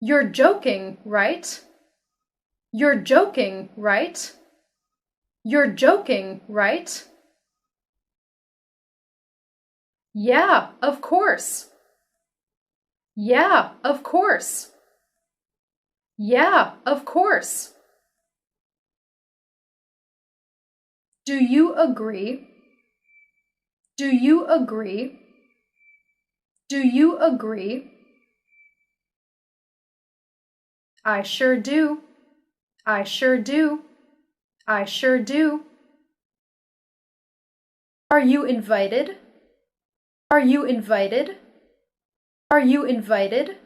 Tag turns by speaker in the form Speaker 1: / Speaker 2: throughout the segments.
Speaker 1: You're joking, right? You're joking, right? You're joking, right? Yeah, of course. Yeah, of course. Yeah, of course. Do you agree? Do you agree? Do you agree? I sure do. I sure do. I sure do. Are you invited? Are you invited? Are you invited?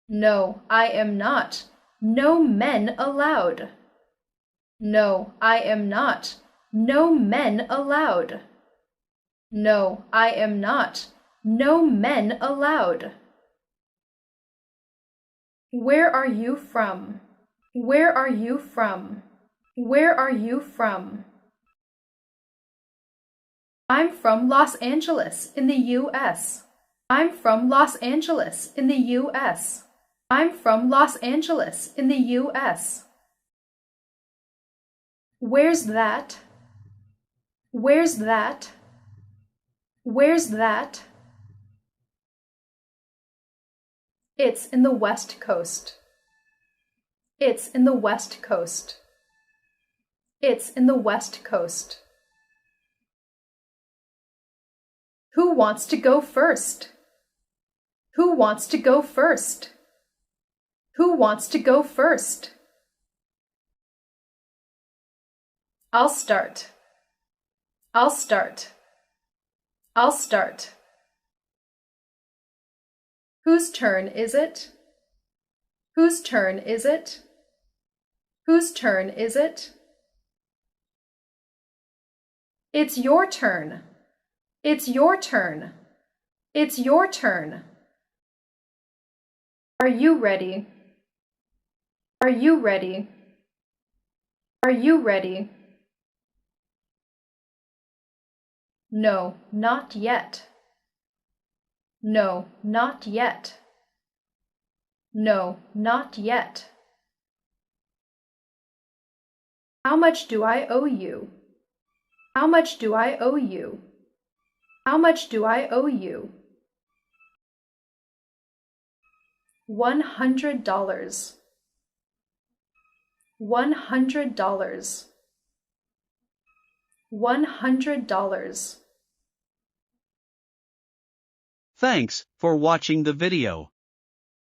Speaker 1: No, I am not. No men allowed. No, I am not. No men allowed. No, I am not. No men allowed. Where are you from? Where are you from? Where are you from? I'm from Los Angeles in the U.S. I'm from Los Angeles in the U.S. I'm from Los Angeles in the U.S. Where's that? Where's that? Where's that? It's in the West Coast. It's in the West Coast. It's in the West Coast. Who wants to go first? Who wants to go first? Who wants to go first? I'll start. I'll start. I'll start. Whose turn is it? Whose turn is it? Whose turn is it? It's your turn. It's your turn. It's your turn. Are you ready? Are you ready? Are you ready? No, not yet. No, not yet. No, not yet. How much do I owe you? How much do I owe you? How much do I owe you? $100. $100. $100.
Speaker 2: Thanks for watching the video.